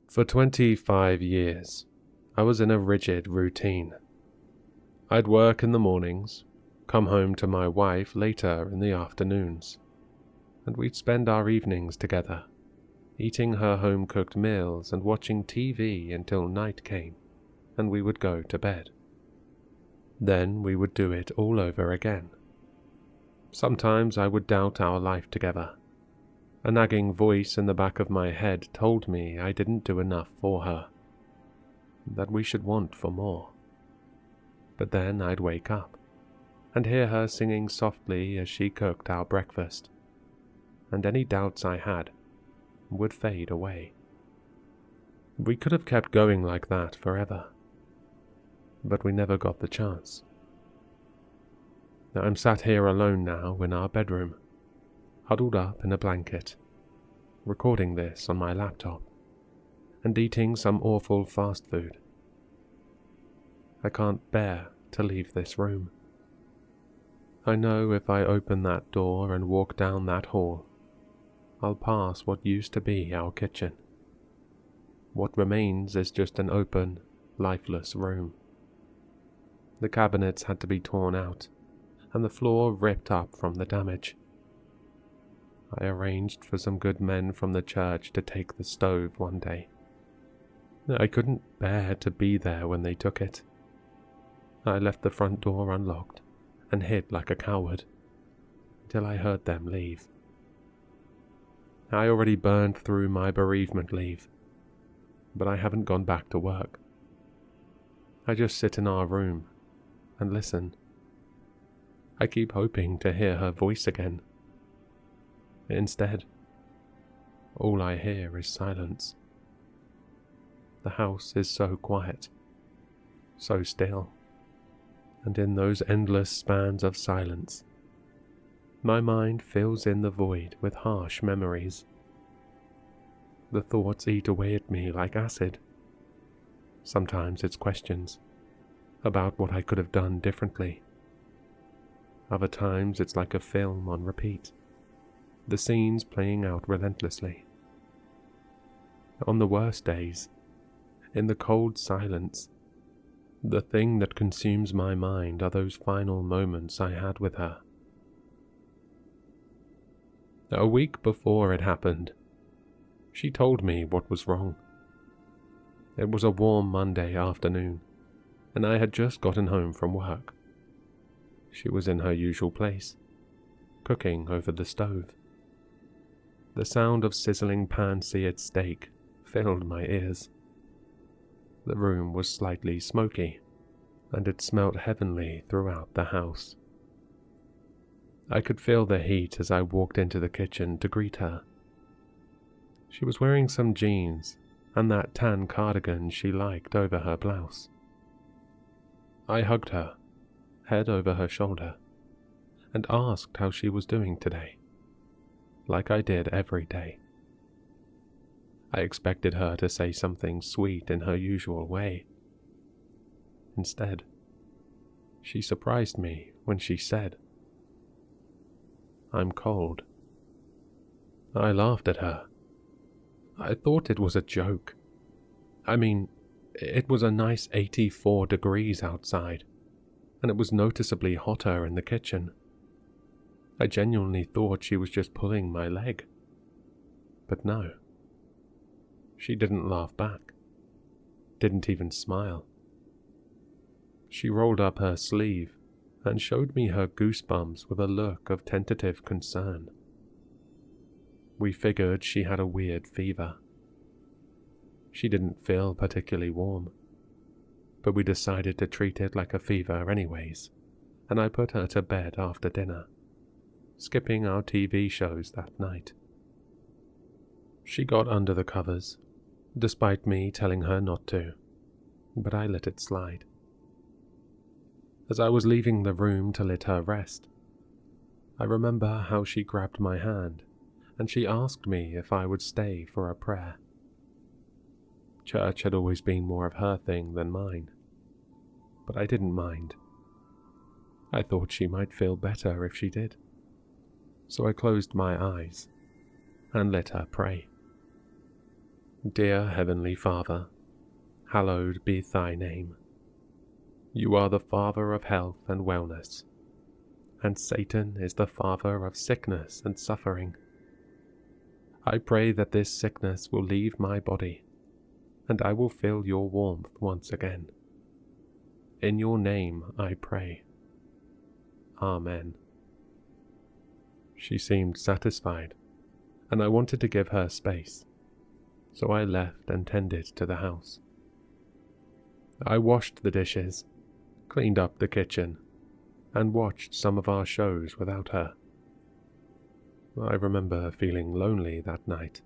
For 25 years, I was in a rigid routine. I'd work in the mornings, come home to my wife later in the afternoons, and we'd spend our evenings together, eating her home-cooked meals and watching TV until night came, and we would go to bed. Then we would do it all over again. Sometimes I would doubt our life together. A nagging voice in the back of my head told me I didn't do enough for her, that we should want for more. But then I'd wake up and hear her singing softly as she cooked our breakfast, and any doubts I had would fade away. We could have kept going like that forever, but we never got the chance. I'm sat here alone now in our bedroom, huddled up in a blanket, recording this on my laptop, and eating some awful fast food. I can't bear to leave this room. I know if I open that door and walk down that hall, I'll pass what used to be our kitchen. What remains is just an open, lifeless room. The cabinets had to be torn out, and the floor ripped up from the damage. I arranged for some good men from the church to take the stove one day. I couldn't bear to be there when they took it. I left the front door unlocked and hid like a coward till I heard them leave. I already burned through my bereavement leave, but I haven't gone back to work. I just sit in our room and listen. I keep hoping to hear her voice again. Instead, all I hear is silence. The house is so quiet, so still, and in those endless spans of silence, my mind fills in the void with harsh memories. The thoughts eat away at me like acid. Sometimes it's questions about what I could have done differently. Other times it's like a film on repeat, the scenes playing out relentlessly. On the worst days, in the cold silence, the thing that consumes my mind are those final moments I had with her. A week before it happened, she told me what was wrong. It was a warm Monday afternoon, and I had just gotten home from work. She was in her usual place, cooking over the stove. The sound of sizzling pan-seared steak filled my ears. The room was slightly smoky, and it smelt heavenly throughout the house. I could feel the heat as I walked into the kitchen to greet her. She was wearing some jeans and that tan cardigan she liked over her blouse. I hugged her, head over her shoulder, and asked how she was doing today, like I did every day. I expected her to say something sweet in her usual way. Instead, she surprised me when she said, "I'm cold." I laughed at her. I thought it was a joke. I mean, it was a nice 84 degrees outside, and it was noticeably hotter in the kitchen. I genuinely thought she was just pulling my leg. But no. She didn't laugh back. Didn't even smile. She rolled up her sleeve and showed me her goosebumps with a look of tentative concern. We figured she had a weird fever. She didn't feel particularly warm, but we decided to treat it like a fever anyways, and I put her to bed after dinner, skipping our TV shows that night. She got under the covers, despite me telling her not to, but I let it slide. As I was leaving the room to let her rest, I remember how she grabbed my hand and she asked me if I would stay for a prayer. Church had always been more of her thing than mine, but I didn't mind. I thought she might feel better if she did, so I closed my eyes and let her pray. Dear Heavenly Father, hallowed be thy name. You are the Father of health and wellness, and Satan is the father of sickness and suffering. I pray that this sickness will leave my body, and I will feel your warmth once again. In your name I pray. Amen. She seemed satisfied, and I wanted to give her space, so I left and tended to the house. I washed the dishes, cleaned up the kitchen, and watched some of our shows without her. I remember feeling lonely that night.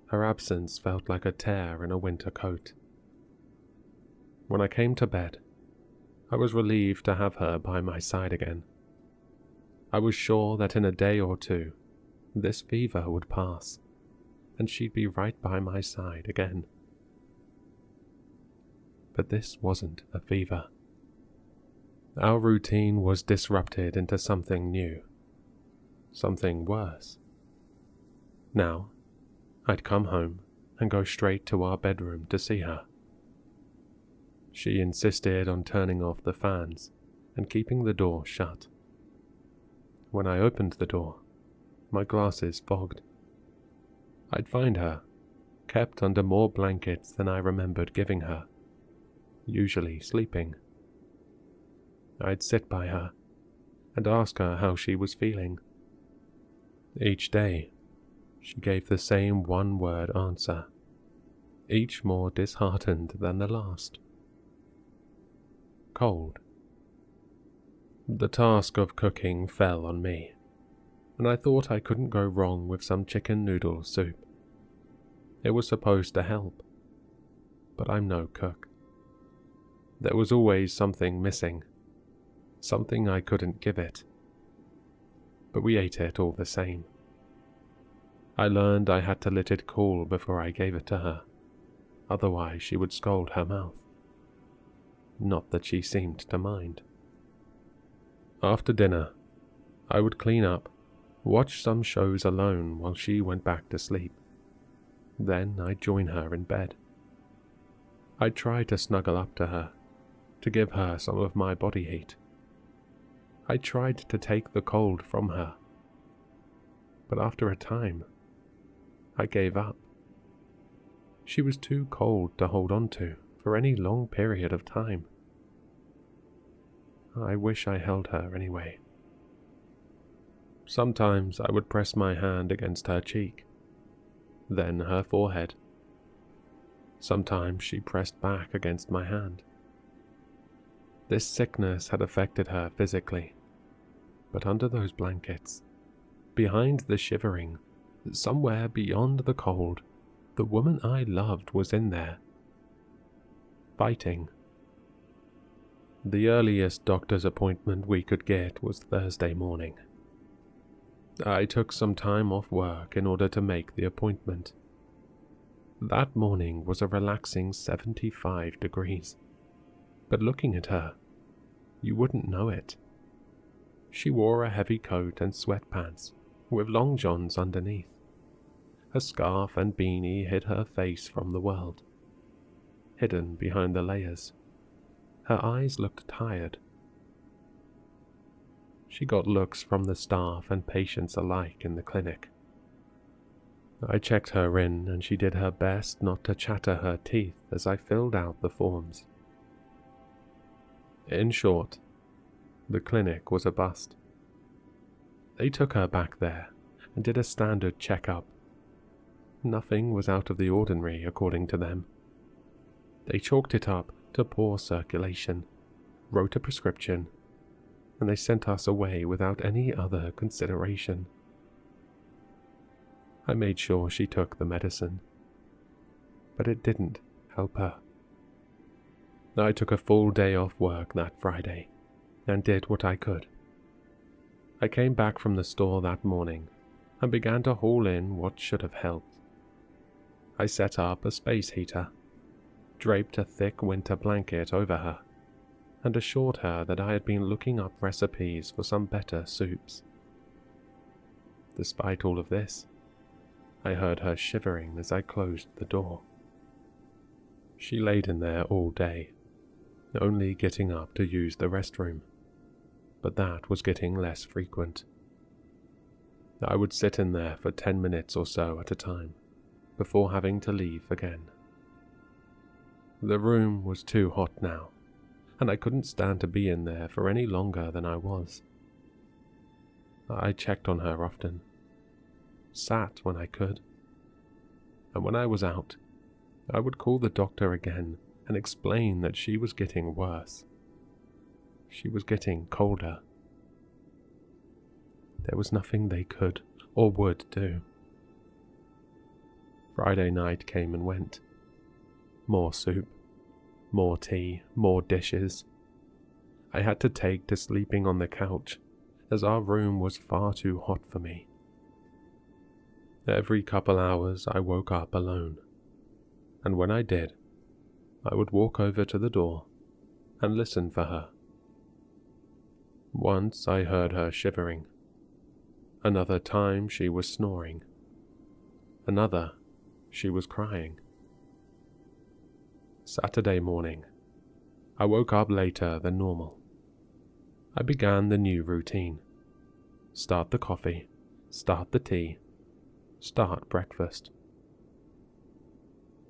Her absence felt like a tear in a winter coat. When I came to bed, I was relieved to have her by my side again. I was sure that in a day or two, this fever would pass, and she'd be right by my side again. But this wasn't a fever. Our routine was disrupted into something new, something worse. Now, I'd come home and go straight to our bedroom to see her. She insisted on turning off the fans and keeping the door shut. When I opened the door, my glasses fogged. I'd find her, kept under more blankets than I remembered giving her, usually sleeping. I'd sit by her and ask her how she was feeling. Each day, she gave the same one-word answer, each more disheartened than the last. Cold. The task of cooking fell on me, and I thought I couldn't go wrong with some chicken noodle soup. It was supposed to help, but I'm no cook. There was always something missing, something I couldn't give it. But we ate it all the same. I learned I had to let it cool before I gave it to her, otherwise she would scald her mouth. Not that she seemed to mind. After dinner, I would clean up, watch some shows alone while she went back to sleep. Then I'd join her in bed. I'd try to snuggle up to her, to give her some of my body heat. I tried to take the cold from her, but after a time, I gave up. She was too cold to hold on to for any long period of time. I wish I held her anyway. Sometimes I would press my hand against her cheek, then her forehead. Sometimes she pressed back against my hand. This sickness had affected her physically, but under those blankets, behind the shivering, somewhere beyond the cold, the woman I loved was in there, fighting. The earliest doctor's appointment we could get was Thursday morning. I took some time off work in order to make the appointment. That morning was a relaxing 75 degrees, but looking at her, you wouldn't know it. She wore a heavy coat and sweatpants with long johns underneath. A scarf and beanie hid her face from the world. Hidden behind the layers, her eyes looked tired. She got looks from the staff and patients alike in the clinic. I checked her in, and she did her best not to chatter her teeth as I filled out the forms. In short, the clinic was a bust. They took her back there and did a standard checkup. Nothing was out of the ordinary, according to them. They chalked it up to poor circulation, wrote a prescription, and they sent us away without any other consideration. I made sure she took the medicine, but it didn't help her. I took a full day off work that Friday and did what I could. I came back from the store that morning and began to haul in what should have helped. I set up a space heater, draped a thick winter blanket over her, and assured her that I had been looking up recipes for some better soups. Despite all of this, I heard her shivering as I closed the door. She laid in there all day, only getting up to use the restroom, but that was getting less frequent. I would sit in there for 10 minutes or so at a time, before having to leave again. The room was too hot now, and I couldn't stand to be in there for any longer than I was. I checked on her often, sat when I could, and when I was out, I would call the doctor again and explain that she was getting worse. She was getting colder. There was nothing they could or would do. Friday night came and went. More soup, more tea, more dishes. I had to take to sleeping on the couch, as our room was far too hot for me. Every couple hours I woke up alone, and when I did, I would walk over to the door and listen for her. Once I heard her shivering. Another time she was snoring. Another, she was crying. Saturday morning, I woke up later than normal. I began the new routine. Start the coffee, start the tea, start breakfast.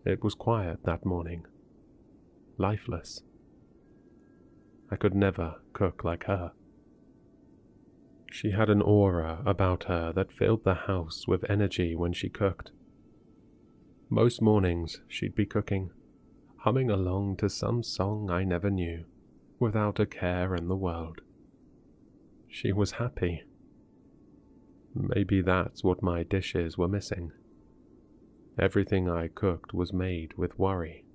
It was quiet that morning, lifeless. I could never cook like her. She had an aura about her that filled the house with energy when she cooked. Most mornings she'd be cooking, humming along to some song I never knew, without a care in the world. She was happy. Maybe that's what my dishes were missing. Everything I cooked was made with worry.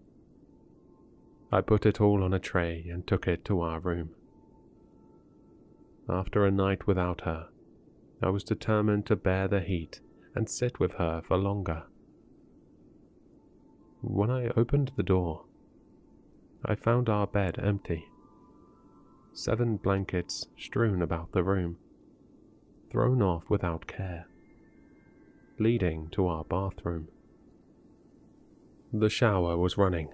I put it all on a tray and took it to our room. After a night without her, I was determined to bear the heat and sit with her for longer. When I opened the door, I found our bed empty. 7 blankets strewn about the room, thrown off without care, leading to our bathroom. The shower was running.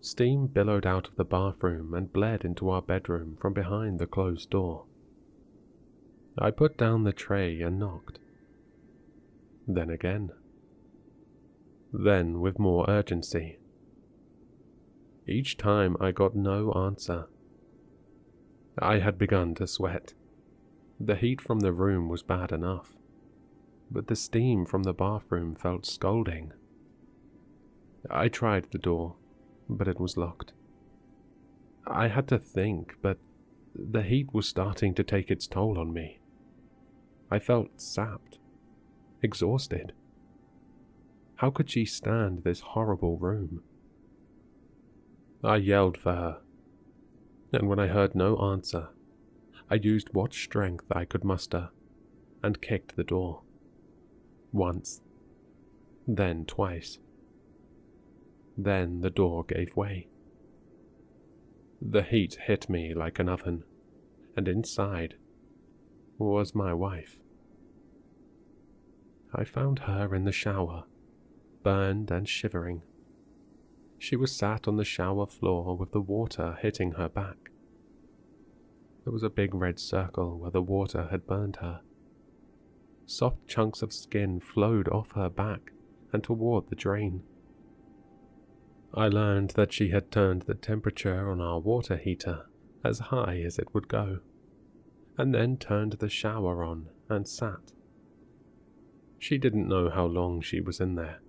Steam billowed out of the bathroom and bled into our bedroom from behind the closed door. I put down the tray and knocked. Then again. Then with more urgency. Each time I got no answer. I had begun to sweat. The heat from the room was bad enough, but the steam from the bathroom felt scalding. I tried the door, but it was locked. I had to think, but the heat was starting to take its toll on me. I felt sapped, exhausted. How could she stand this horrible room? I yelled for her, and when I heard no answer, I used what strength I could muster and kicked the door. Once, then twice. Then the door gave way. The heat hit me like an oven, and inside was my wife. I found her in the shower, burned and shivering. She was sat on the shower floor with the water hitting her back. There was a big red circle where the water had burned her. Soft chunks of skin flowed off her back and toward the drain. I learned that she had turned the temperature on our water heater as high as it would go, and then turned the shower on and sat. She didn't know how long she was in there,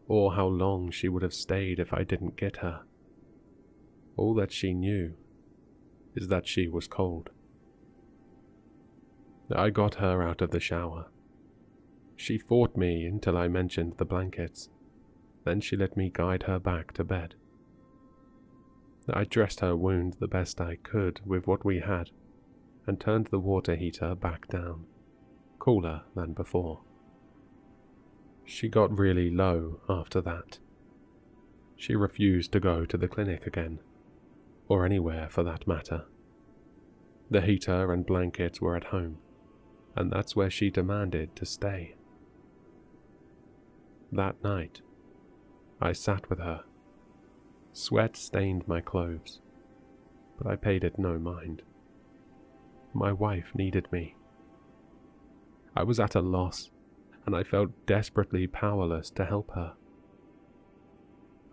or how long she would have stayed if I didn't get her. All that she knew is that she was cold. I got her out of the shower. She fought me until I mentioned the blankets. Then she let me guide her back to bed. I dressed her wound the best I could with what we had, and turned the water heater back down, cooler than before. She got really low after that. She refused to go to the clinic again, or anywhere for that matter. The heater and blankets were at home, and that's where she demanded to stay. That night, I sat with her. Sweat stained my clothes, but I paid it no mind. My wife needed me. I was at a loss, and I felt desperately powerless to help her.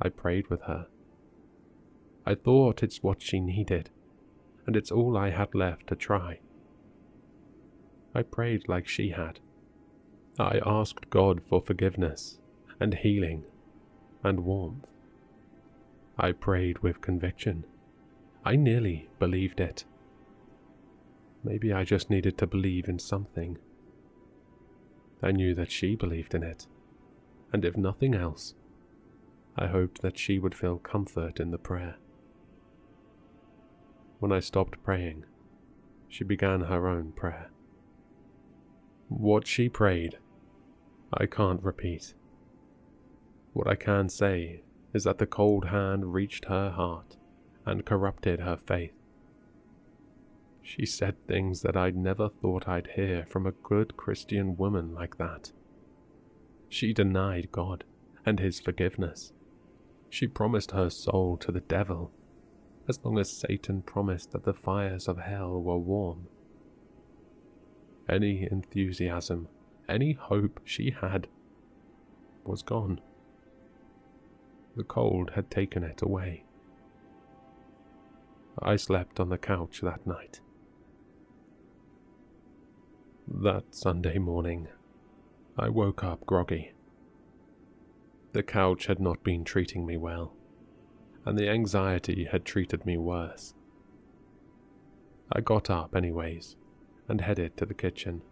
I prayed with her. I thought it's what she needed, and it's all I had left to try. I prayed like she had. I asked God for forgiveness and healing and warmth. I prayed with conviction. I nearly believed it. Maybe I just needed to believe in something. I knew that she believed in it, and if nothing else, I hoped that she would feel comfort in the prayer. When I stopped praying, she began her own prayer. What she prayed, I can't repeat. What I can say is that the cold hand reached her heart and corrupted her faith. She said things that I'd never thought I'd hear from a good Christian woman like that. She denied God and his forgiveness. She promised her soul to the devil, as long as Satan promised that the fires of hell were warm. Any enthusiasm, any hope she had, was gone. The cold had taken it away. I slept on the couch that night. That Sunday morning, I woke up groggy. The couch had not been treating me well, and the anxiety had treated me worse. I got up anyways, and headed to the kitchen.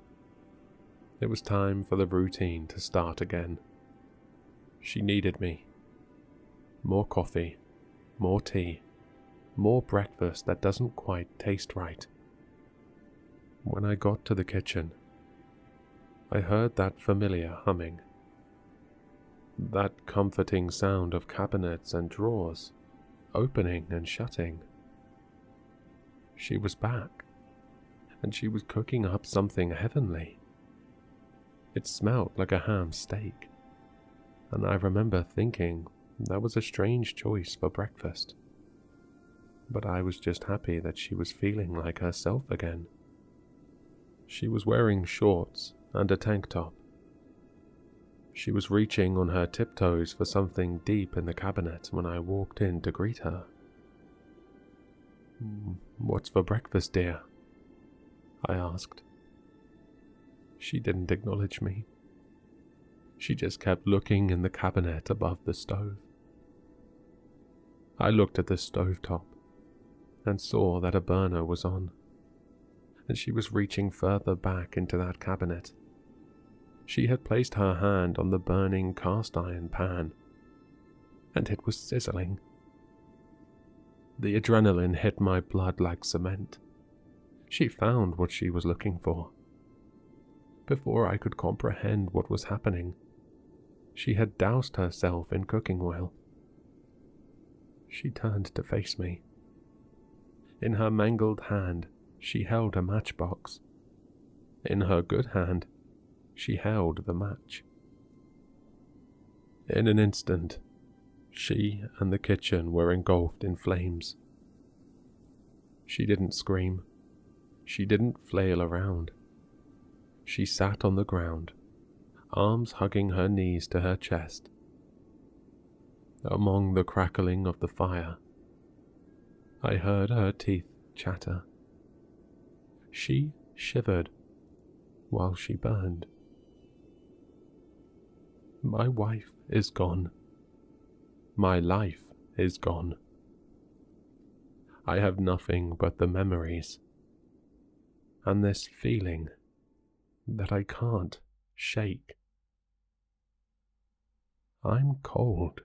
It was time for the routine to start again. She needed me. More coffee, more tea, more breakfast that doesn't quite taste right. When I got to the kitchen, I heard that familiar humming. That comforting sound of cabinets and drawers, opening and shutting. She was back, and she was cooking up something heavenly. It smelled like a ham steak, and I remember thinking that was a strange choice for breakfast. But I was just happy that she was feeling like herself again. She was wearing shorts and a tank top. She was reaching on her tiptoes for something deep in the cabinet when I walked in to greet her. "What's for breakfast, dear?" I asked. She didn't acknowledge me. She just kept looking in the cabinet above the stove. I looked at the stovetop and saw that a burner was on, and she was reaching further back into that cabinet. She had placed her hand on the burning cast iron pan, and it was sizzling. The adrenaline hit my blood like cement. She found what she was looking for. Before I could comprehend what was happening, she had doused herself in cooking oil. She turned to face me. In her mangled hand, she held a matchbox. In her good hand, she held the match. In an instant, she and the kitchen were engulfed in flames. She didn't scream. She didn't flail around. She sat on the ground, arms hugging her knees to her chest. Among the crackling of the fire, I heard her teeth chatter. She shivered while she burned. My wife is gone. My life is gone. I have nothing but the memories, and this feeling that I can't shake. I'm cold.